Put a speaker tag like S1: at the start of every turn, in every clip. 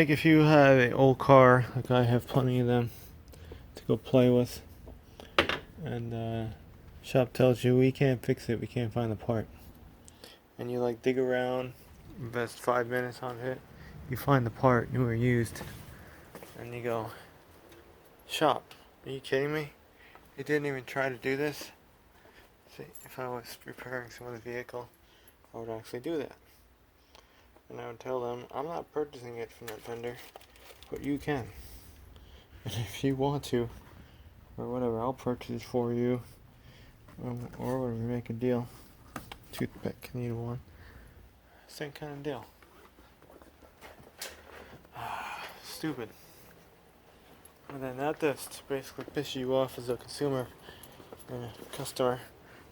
S1: like if you have an old car, like I have plenty of them to go play with, and shop tells you we can't fix it, we can't find the part, and you like dig around, invest 5 minutes on it, you find the part, new or used, and you go, shop, are you kidding me? You didn't even try to do this? See, if I was repairing someone's vehicle, I would actually do that. And I would tell them, I'm not purchasing it from that vendor, but you can. And if you want to, or whatever, I'll purchase it for you, or whatever, make a deal. Toothpick, need one. Same kind of deal. Stupid. And then that just basically piss you off as a consumer and a customer.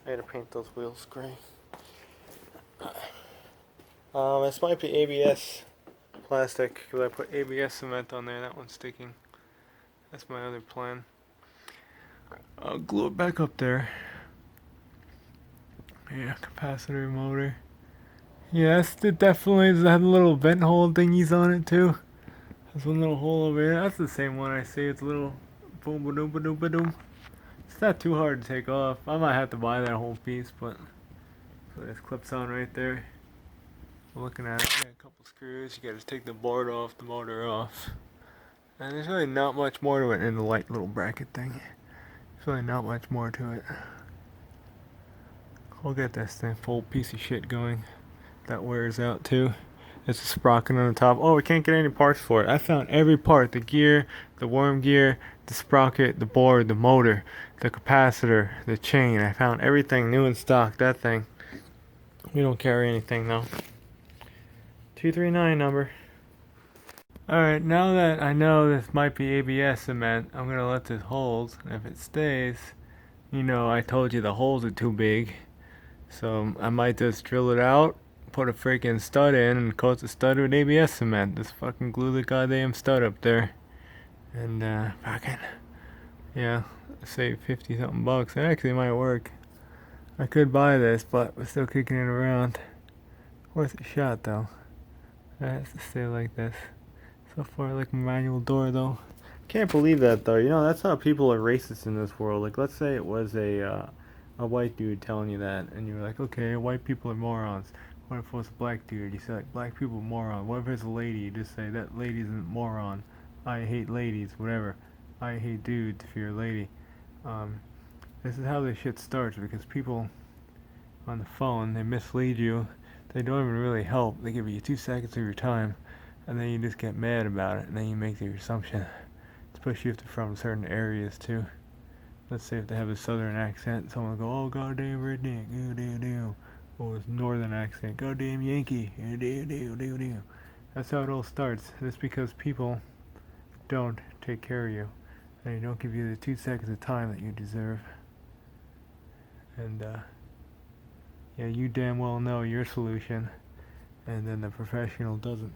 S1: I had to paint those wheels gray. This might be ABS plastic because I put ABS cement on there. That one's sticking. That's my other plan. I'll glue it back up there. Yeah, capacitor motor. Yes, it definitely does have little vent hole thingies on it too. There's one little hole over here. That's the same one I see. It's a little boom ba doom ba doom ba doom. It's not too hard to take off. I might have to buy that whole piece, but so this clips on right there. I'm looking at it. Yeah, a couple screws. You gotta take the board off, the motor off. And there's really not much more to it in the light little bracket thing. There's really not much more to it. I'll get this thing full piece of shit going. That wears out too. It's a sprocket on the top. Oh, we can't get any parts for it. I found every part. The gear, the worm gear, the sprocket, the board, the motor, the capacitor, the chain. I found everything new in stock. That thing. We don't carry anything though. 239 number. Alright, now that I know this might be ABS cement, I'm gonna let this hold. And if it stays, you know, I told you the holes are too big. So I might just drill it out, put a freaking stud in, and coat the stud with ABS cement. Just fucking glue the goddamn stud up there. And fucking, yeah, save 50 something bucks. It actually might work. I could buy this, but we're still kicking it around. Worth a shot though. It has to stay like this. So far, like a manual door though. Can't believe that though. You know, that's how people are racist in this world. Like, let's say it was a white dude telling you that, and you were like, okay, white people are morons. What if it was a black dude? You say like, black people are morons. What if it's a lady? You just say that lady's a moron. I hate ladies, whatever. I hate dudes if you're a lady. This is how this shit starts, because people on the phone, they mislead you. They don't even really help. They give you 2 seconds of your time, and then you just get mad about it, and then you make your assumption. Especially if they're from certain areas too. Let's say if they have a southern accent, someone will go, oh, goddamn redneck, oh, damn. Or it's northern accent, goddamn Yankee, oh, damn. That's how it all starts. It's because people don't take care of you. And they don't give you the 2 seconds of time that you deserve. And, yeah, you damn well know your solution, and then the professional doesn't.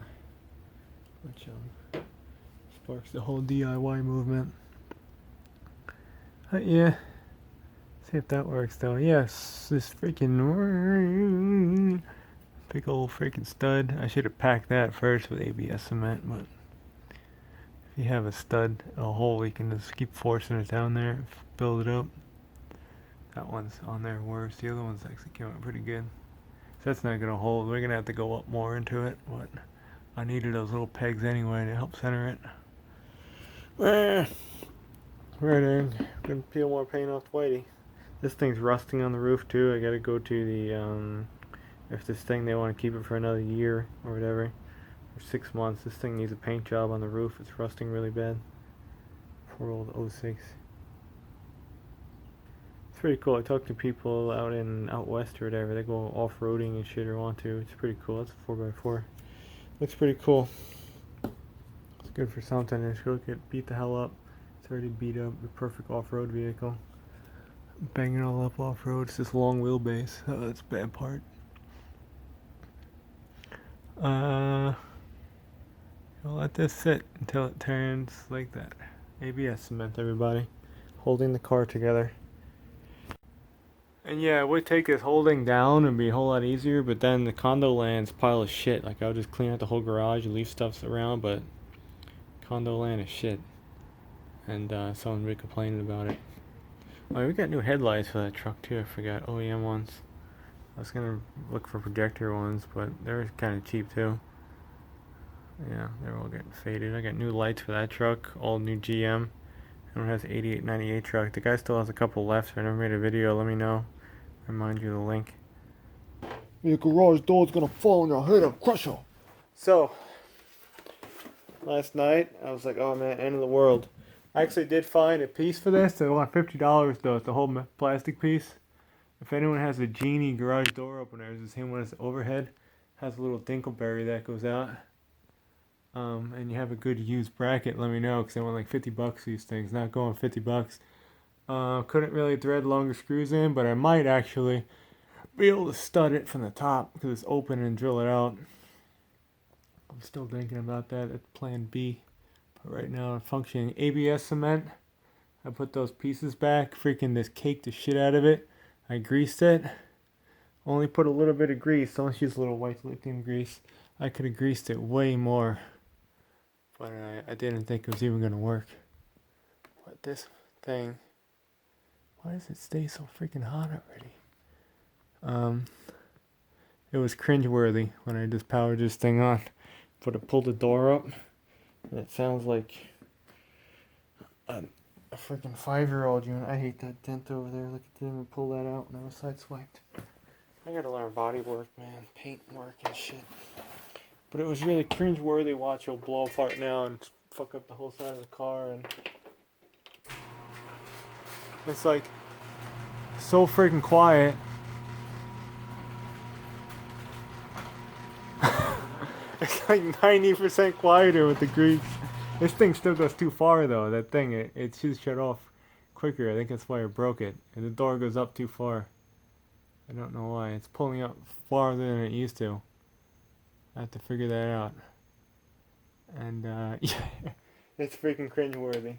S1: Which, sparks the whole DIY movement. Yeah. See if that works though. Yes, this freaking big old freaking stud. I should have packed that first with ABS cement, but if you have a stud, a hole, you can just keep forcing it down there, build it up. That one's on there worse. The other one's actually came out pretty good. So that's not gonna hold. We're gonna have to go up more into it, but I needed those little pegs anyway to help center it. Right in. Gonna peel more paint off Whitey. This thing's rusting on the roof too. I gotta go to the if this thing they want to keep it for another year or whatever, or 6 months. This thing needs a paint job on the roof. It's rusting really bad. Poor old '06. It's pretty cool. I talk to people out west or whatever. They go off-roading and shit or want to. It's pretty cool. It's a 4x4. Looks pretty cool. It's good for something. It's gonna get beat the hell up. It's already beat up. The perfect off-road vehicle. Banging all up off-road. It's this long wheelbase. Oh, that's a bad part. I'll let this sit until it turns like that. ABS cement, everybody. Holding the car together. And yeah, it would take this holding down and be a whole lot easier, but then the condo land's pile of shit. Like, I would just clean out the whole garage and leave stuff around, but Condo land is shit. And someone really complaining about it. Oh, we got new headlights for that truck too. I forgot OEM ones. I was gonna look for projector ones, but they're kind of cheap too. Yeah, they're all getting faded. I got new lights for that truck, all new GM. Everyone has 8898 truck. The guy still has a couple left, so I never made a video. Let me know. Remind you the link. Your garage door's gonna fall on your head and crush you. So, last night, I was like, oh man, end of the world. I actually did find a piece for this. They want $50 though. It's a whole plastic piece. If anyone has a Genie garage door opener, it's the same one as the Overhead. Has a little dingleberry that goes out. And you have a good used bracket, let me know, because I want like $50 these things. Not going $50. Couldn't really thread longer screws in, but I might actually be able to stud it from the top because it's open and drill it out. I'm still thinking about that. That's plan B. But right now, functioning ABS cement. I put those pieces back. Freaking this caked the shit out of it. I greased it. Only put a little bit of grease. Don't use a little white lithium grease. I could have greased it way more. But I didn't think it was even going to work. But this thing... Why does it stay so freaking hot already? It was cringeworthy when I just powered this thing on. But I pulled the door up, and it sounds like a freaking 5-year-old unit. I hate that dent over there. Look at them pull that out and I was sideswiped. I gotta learn body work, man. Paint work and shit. But it was really cringeworthy. Watch, it'll blow apart now and fuck up the whole side of the car. And it's like so freaking quiet. It's like 90% quieter with the grease. This thing still goes too far though. That thing, it should shut off quicker. I think that's why I broke it. And the door goes up too far. I don't know why. It's pulling up farther than it used to. I have to figure that out. And yeah, it's freaking cringeworthy.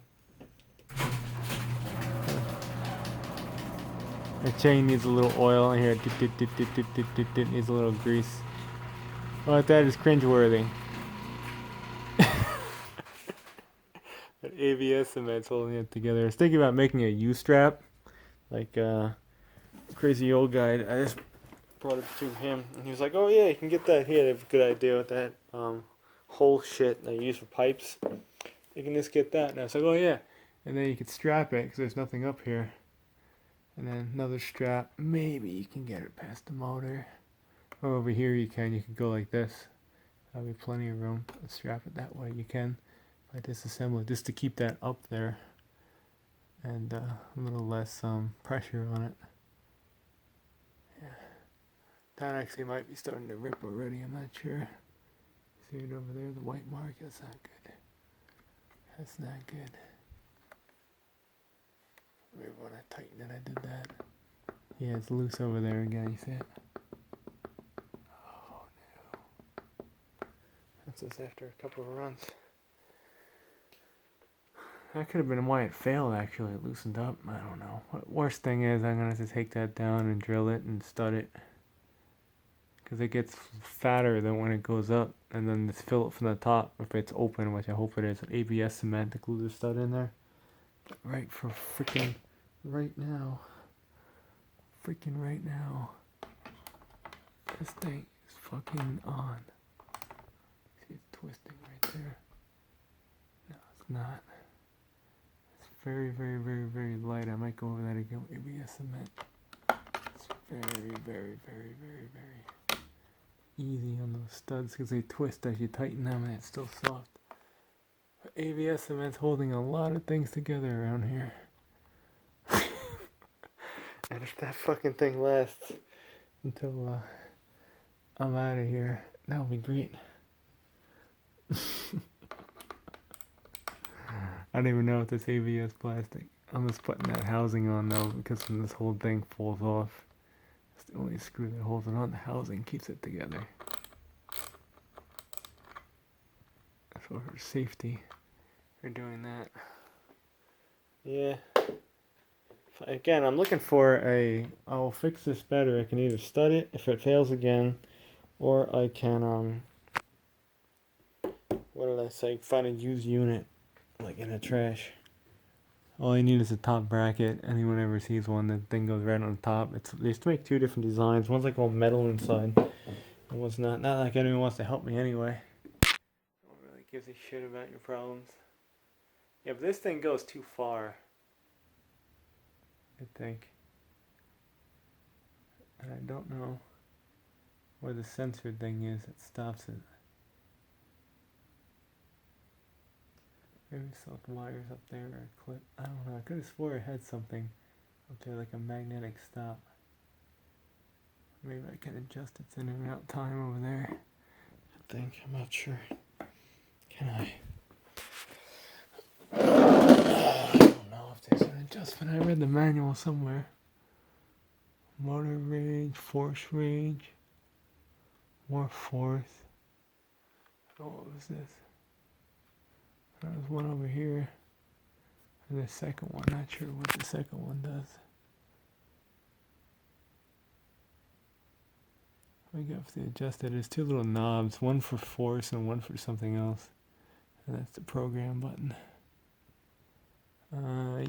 S1: The chain needs a little oil in here. It needs a little grease. Well, that is cringeworthy. That ABS cement's holding it together. I was thinking about making a U-strap, like crazy old guy. I just brought it to him, and he was like, "Oh yeah, you can get that." He had a good idea with that whole shit that you use for pipes. You can just get that. And I was like, "Oh yeah," and then you could strap it because there's nothing up here, and then another strap. Maybe you can get it past the motor. Or over here you can go like this. That'll be plenty of room. Strap it that way you can. I disassemble it just to keep that up there. And a little less pressure on it. Yeah. That actually might be starting to rip already, I'm not sure. See it over there, the white mark? That's not good. That's not good. Maybe when I tightened it I did that. Yeah, it's loose over there again, you see it? That's just after a couple of runs. That could have been why it failed, actually. It loosened up. I don't know. Worst thing is I'm going to have to take that down and drill it and stud it. Because it gets fatter than when it goes up. And then just fill it from the top if it's open, which I hope it is. ABS cement to glue the stud in there. Right for freaking right now. Freaking right now. This thing is fucking on. See, it's twisting right there. No, it's not. It's very, very, very, very light. I might go over that again with ABS cement. It's very, very, very, very, very easy on those studs because they twist as you tighten them and it's still soft. But ABS cement's holding a lot of things together around here. And if that fucking thing lasts until I'm out of here, that'll be great. I don't even know if this ABS plastic. I'm just putting that housing on though because when this whole thing falls off, it's the only screw that holds it on. The housing keeps it together. For safety, for doing that. Yeah. Again, I'm looking for I'll fix this better. I can either stud it if it fails again, or I can what did I say? Find a used unit, like in the trash. All you need is a top bracket. Anyone ever sees one, the thing goes right on the top. They used to make two different designs. One's like all metal inside, and one's not. Not like anyone wants to help me anyway. No one really gives a shit about your problems. Yeah, but this thing goes too far, I think. And I don't know where the sensor thing is that stops it. Maybe some wires up there or a clip. I don't know. I could have swore it had something up there like a magnetic stop. Maybe I can adjust its in and out time over there. I think. I'm not sure. Can I? I don't know if there's an adjustment. I read the manual somewhere. Motor range, force range, more force. Oh, what was this? There's one over here. And the second one, not sure what the second one does. I got to adjust it. There's two little knobs, one for force and one for something else. And that's the program button.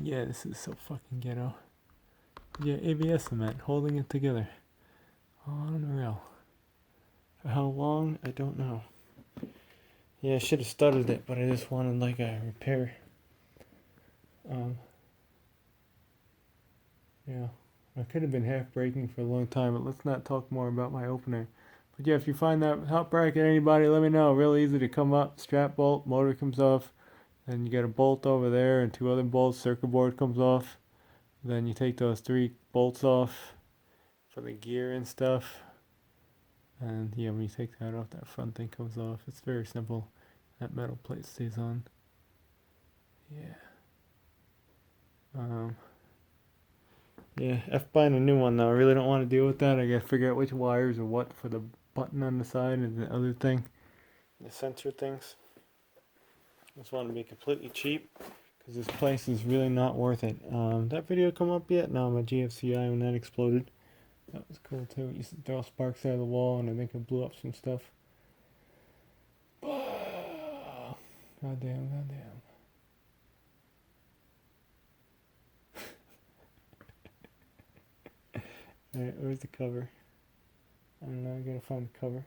S1: Yeah, this is so fucking ghetto. Yeah, ABS cement, holding it together. Unreal. For how long? I don't know. Yeah, I should have started it, but I just wanted like a repair. Yeah, I could have been half braking for a long time, but let's not talk more about my opener. But yeah, if you find that top bracket, anybody, let me know. Real easy to come up. Strap bolt, motor comes off. Then you got a bolt over there and two other bolts. Circuit board comes off. Then you take those three bolts off for the gear and stuff. And yeah, when you take that off, that front thing comes off. It's very simple. That metal plate stays on. Yeah. Yeah, F buying a new one though. I really don't want to deal with that. I gotta figure out which wires are what for the button on the side and the other thing. The sensor things. Just want to be completely cheap because this place is really not worth it. That video come up yet? No, my GFCI when that exploded. That was cool too. It used to throw sparks out of the wall and I think it blew up some stuff. Goddamn. Alright, where's the cover? I don't know, I gotta find the cover.